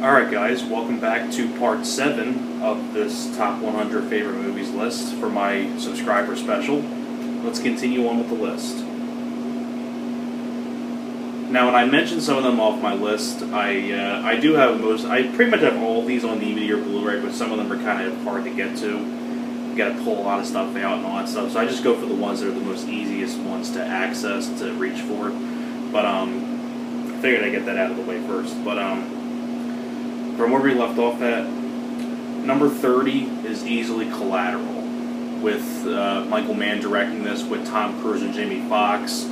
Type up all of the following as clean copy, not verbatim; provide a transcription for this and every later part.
Alright guys, welcome back to part 7 of this top 100 favorite movies list for my subscriber special. Let's continue on with the list. Now when I mentioned some of them off my list, I pretty much have all of these on DVD or Blu-ray, but some of them are kind of hard to get to. You gotta pull a lot of stuff out and all that stuff, so I just go for the ones that are the most easiest ones to access, to reach for. But I figured I'd get that out of the way first. But from where we left off at, number 30 is easily Collateral, with Michael Mann directing this with Tom Cruise and Jamie Foxx,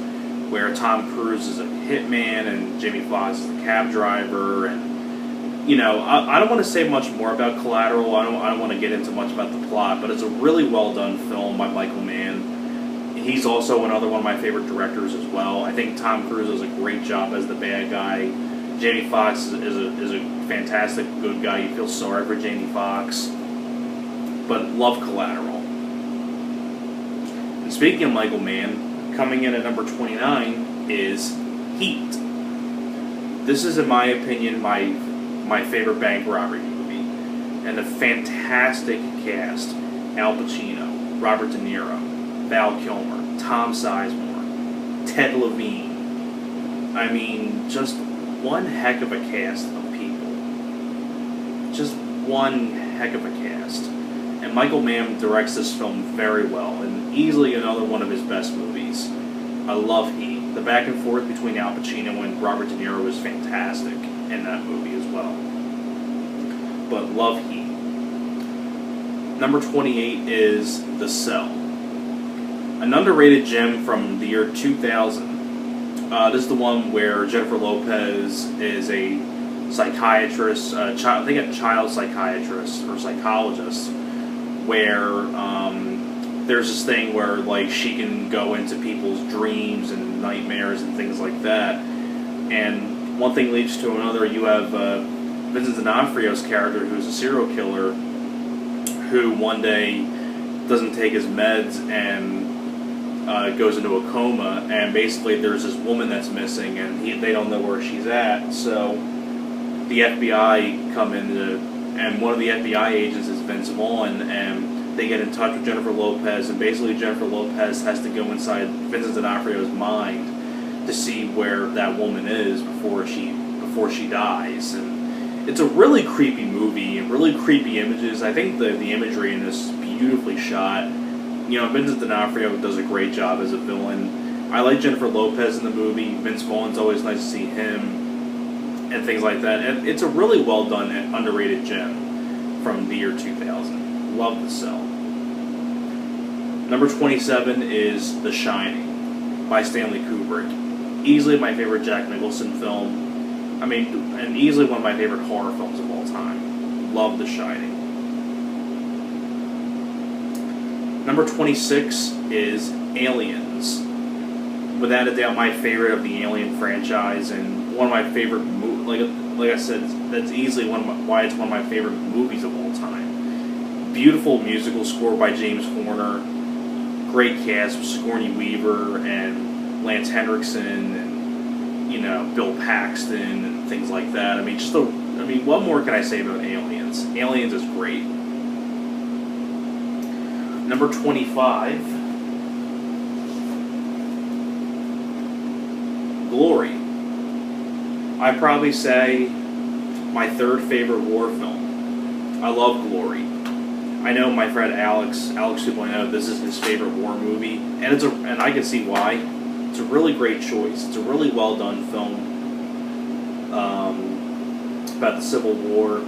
where Tom Cruise is a hitman and Jamie Foxx is the cab driver. And you know, I don't want to say much more about Collateral. I don't want to get into much about the plot, but it's a really well done film by Michael Mann. He's also another one of my favorite directors as well. I think Tom Cruise does a great job as the bad guy. Jamie Foxx is a fantastic good guy. You feel sorry for Jamie Foxx, but love Collateral. And speaking of Michael Mann, coming in at number 29 is Heat. This is, in my opinion, my favorite bank robbery movie, and a fantastic cast: Al Pacino, Robert De Niro, Val Kilmer, Tom Sizemore, Ted Levine. I mean, just one heck of a cast of people. Just one heck of a cast. And Michael Mann directs this film very well, and easily another one of his best movies. I love Heat. The back and forth between Al Pacino and Robert De Niro is fantastic in that movie as well. But love Heat. Number 28 is The Cell. An underrated gem from the year 2000. This is the one where Jennifer Lopez is a psychiatrist, I think a child psychiatrist or psychologist, where there's this thing where like she can go into people's dreams and nightmares and things like that. And one thing leads to another. You have Vincent D'Onofrio's character, who's a serial killer, who one day doesn't take his meds and goes into a coma, and basically there's this woman that's missing, and they don't know where she's at. So the FBI come in, and one of the FBI agents is Vince Vaughn, and they get in touch with Jennifer Lopez, and basically Jennifer Lopez has to go inside Vincent D'Onofrio's mind to see where that woman is before she dies. And it's a really creepy movie, and really creepy images. I think the imagery in this is beautifully shot. You know, Vincent D'Onofrio does a great job as a villain. I like Jennifer Lopez in the movie. Vince Vaughn's always nice to see him, and things like that. And it's a really well done, underrated gem from the year 2000. Love The Cell. Number 27 is The Shining by Stanley Kubrick. Easily my favorite Jack Nicholson film. I mean, and easily one of my favorite horror films of all time. Love The Shining. Number 26 is Aliens. Without a doubt, my favorite of the Alien franchise, and one of my favorite like I said, that's easily why it's one of my favorite movies of all time. Beautiful musical score by James Horner. Great cast with Sigourney Weaver and Lance Henriksen and, you know, Bill Paxton and things like that. I mean, what more can I say about Aliens? Aliens is great. Number 25, Glory. I'd probably say my third favorite war film. I love Glory. I know my friend Alex 2.0, this is his favorite war movie, and I can see why. It's a really great choice. It's a really well done film about the Civil War.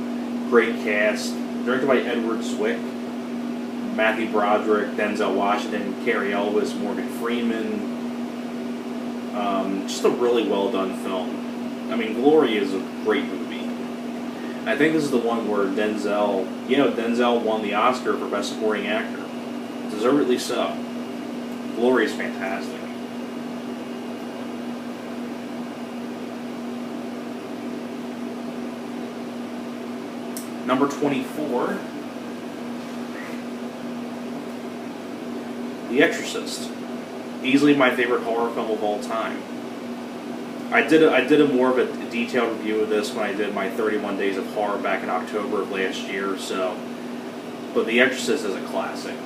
Great cast, directed by Edward Zwick. Matthew Broderick, Denzel Washington, Cary Elwes, Morgan Freeman. Just a really well done film. I mean, Glory is a great movie. I think this is the one where Denzel won the Oscar for Best Supporting Actor. Deservedly so. Glory is fantastic. Number 24. The Exorcist. Easily my favorite horror film of all time. I did a more of a detailed review of this when I did my 31 Days of Horror back in October of last year. So, but The Exorcist is a classic.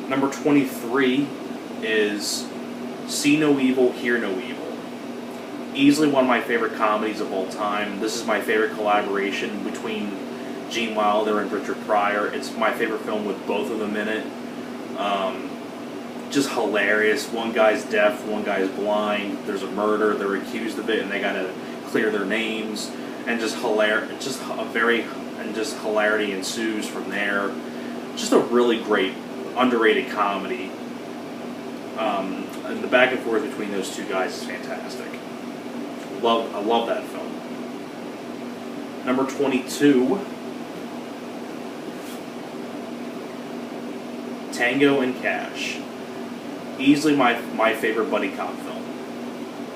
Number 23 is See No Evil, Hear No Evil. Easily one of my favorite comedies of all time. This is my favorite collaboration between Gene Wilder and Richard Pryor. It's my favorite film with both of them in it. Just hilarious. One guy's deaf, one guy's blind. There's a murder. They're accused of it, and they gotta clear their names. And just just hilarity ensues from there. Just a really great, underrated comedy. And the back and forth between those two guys is fantastic. I love that film. Number 22, Tango and Cash. Easily my favorite buddy cop film.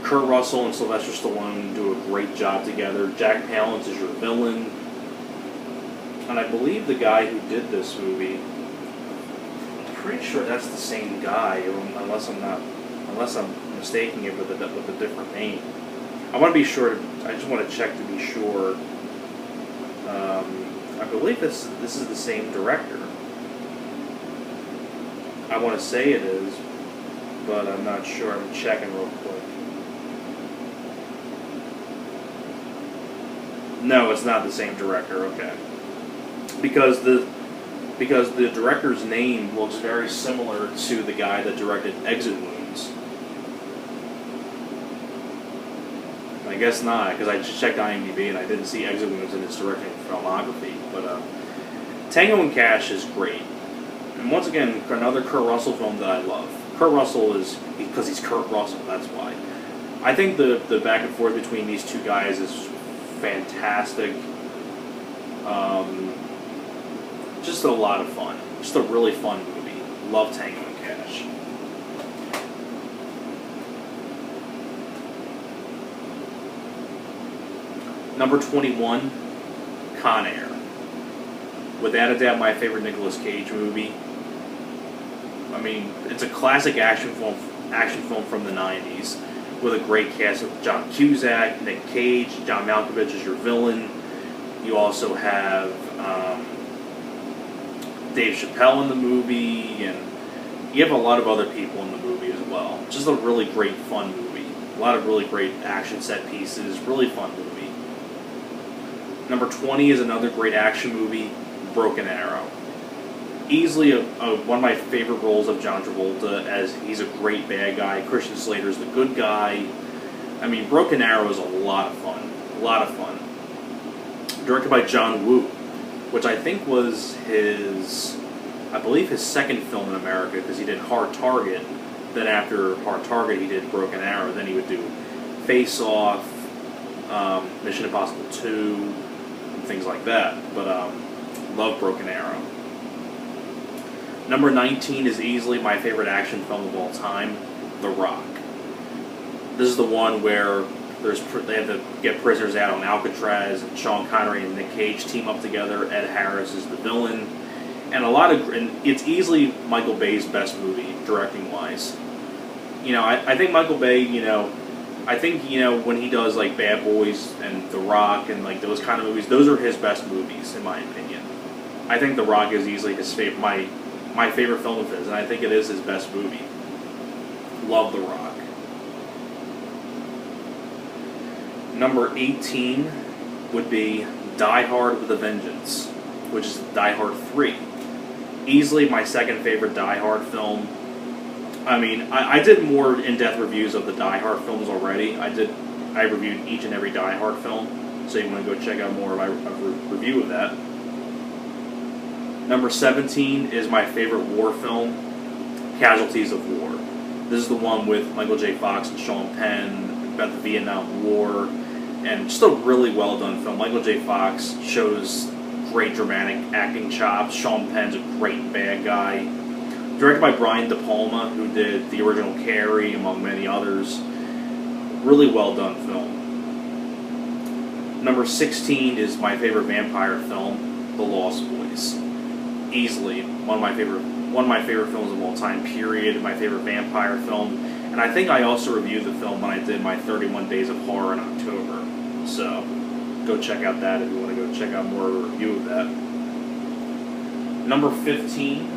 Kurt Russell and Sylvester Stallone do a great job together. Jack Palance is your villain. And I believe the guy who did this movie, I'm pretty sure that's the same guy, unless I'm mistaking it with a different name. I want to be sure. I just want to check to be sure. I believe this is the same director. I want to say it is, but I'm not sure. I'm checking real quick. No, it's not the same director. Okay, because the director's name looks very similar to the guy that directed Exit Wounds. I guess not, because I just checked IMDb and I didn't see Exit Wounds in his directing filmography. But Tango and Cash is great. And once again, another Kurt Russell film that I love. Kurt Russell is, because he's Kurt Russell, that's why. I think the back and forth between these two guys is fantastic. Just a lot of fun. Just a really fun movie. Love Tango and Cash. Number 21, Con Air. Without a doubt, my favorite Nicolas Cage movie. I mean, it's a classic action film from the 90s with a great cast of John Cusack, Nick Cage, John Malkovich is your villain. You also have Dave Chappelle in the movie, and you have a lot of other people in the movie as well. Just a really great, fun movie. A lot of really great action set pieces. Really fun movie. Number 20 is another great action movie, Broken Arrow. Easily one of my favorite roles of John Travolta, as he's a great bad guy. Christian Slater's the good guy. I mean, Broken Arrow is a lot of fun. A lot of fun. Directed by John Woo, which I think was his second film in America, because he did Hard Target. Then after Hard Target, he did Broken Arrow. Then he would do Face Off, Mission Impossible 2, and things like that. But love Broken Arrow. Number 19 is easily my favorite action film of all time, The Rock. This is the one where they have to get prisoners out on Alcatraz, and Sean Connery and Nick Cage team up together. Ed Harris is the villain, and it's easily Michael Bay's best movie directing wise. You know, I think Michael Bay, when he does like Bad Boys and The Rock and like those kind of movies, those are his best movies in my opinion. I think The Rock is easily my favorite film of his, and I think it is his best movie. Love The Rock. Number 18 would be Die Hard with a Vengeance, which is Die Hard 3. Easily my second favorite Die Hard film. I mean, I did more in-depth reviews of the Die Hard films already. I reviewed each and every Die Hard film, so you want to go check out more of my review of that. Number 17 is my favorite war film, Casualties of War. This is the one with Michael J. Fox and Sean Penn about the Vietnam War, and just a really well done film. Michael J. Fox shows great dramatic acting chops. Sean Penn's a great bad guy. Directed by Brian De Palma, who did the original Carrie, among many others. Really well done film. Number 16 is my favorite vampire film, The Lost Boys. Easily one of my favorite one of my favorite films of all time, period. My favorite vampire film. And I think I also reviewed the film when I did my 31 Days of Horror in October. So, go check out that if you want to go check out more of a review of that. Number 15.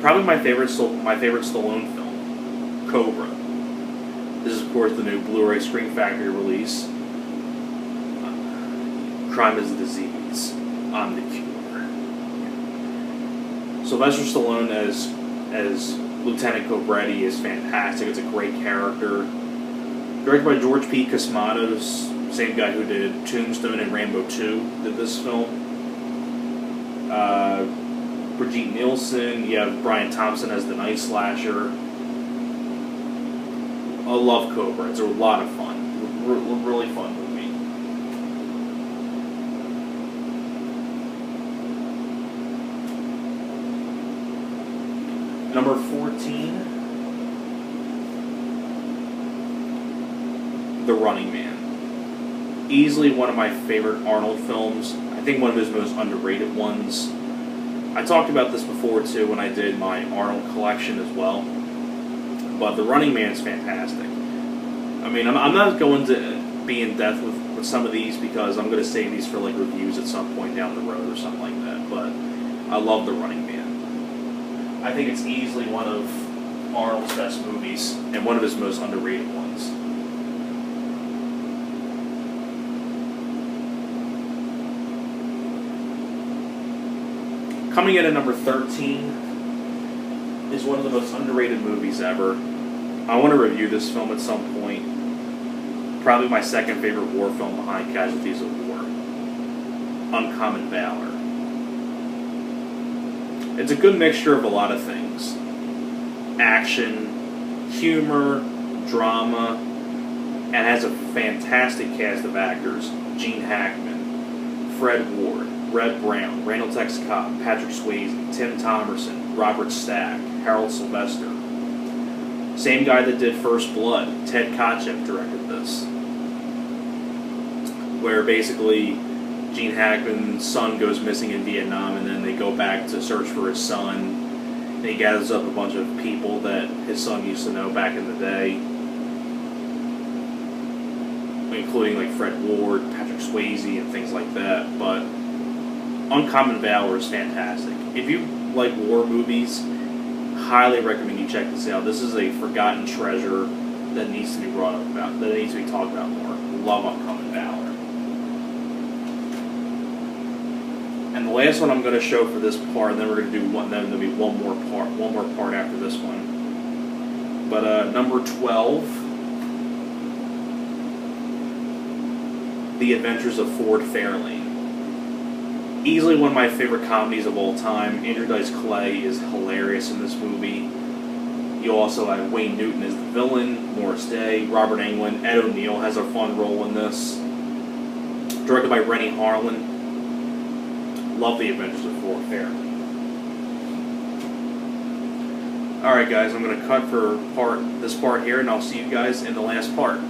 Probably my favorite Stallone film, Cobra. This is, of course, the new Blu-ray Scream Factory release. Crime is a disease. I'm the cure. Sylvester Stallone as Lieutenant Cobretti is fantastic. It's a great character. Directed by George P. Cosmatos, same guy who did Tombstone and Rambo 2, did this film. Brigitte Nielsen, you have Brian Thompson as the Night Slasher. I love Cobra. It's a lot of fun. Really fun movie. Number 14, The Running Man. Easily one of my favorite Arnold films. I think one of his most underrated ones. I talked about this before too when I did my Arnold collection as well. But The Running Man is fantastic. I mean, I'm not going to be in depth with some of these because I'm going to save these for like reviews at some point down the road or something like that. But I love The Running Man. I think it's easily one of Arnold's best movies and one of his most underrated ones. Coming in at number 13 is one of the most underrated movies ever. I want to review this film at some point. Probably my second favorite war film behind Casualties of War. Uncommon Valor. It's a good mixture of a lot of things. Action, humor, drama, and has a fantastic cast of actors. Gene Hackman, Fred Ward, Red Brown, Randall Tex Cobb, Patrick Swayze, Tim Thomerson, Robert Stack, Harold Sylvester. Same guy that did First Blood, Ted Kotcheff, directed this. Where basically Gene Hackman's son goes missing in Vietnam and then they go back to search for his son. And he gathers up a bunch of people that his son used to know back in the day. Including like Fred Ward, Patrick Swayze, and things like that. But Uncommon Valor is fantastic. If you like war movies, highly recommend you check this out. This is a forgotten treasure that needs to be brought up about, that needs to be talked about more. Love Uncommon Valor. And the last one I'm going to show for this part, and then we're going to do one. Then there'll be one more part after this one. But number 12, The Adventures of Ford Fairlane. Easily one of my favorite comedies of all time. Andrew Dice Clay is hilarious in this movie. You also have Wayne Newton as the villain, Morris Day, Robert Englund, Ed O'Neill has a fun role in this. Directed by Rennie Harlan. Love The Adventures of Ford Fairlane. Alright guys, I'm going to cut for this part here, and I'll see you guys in the last part.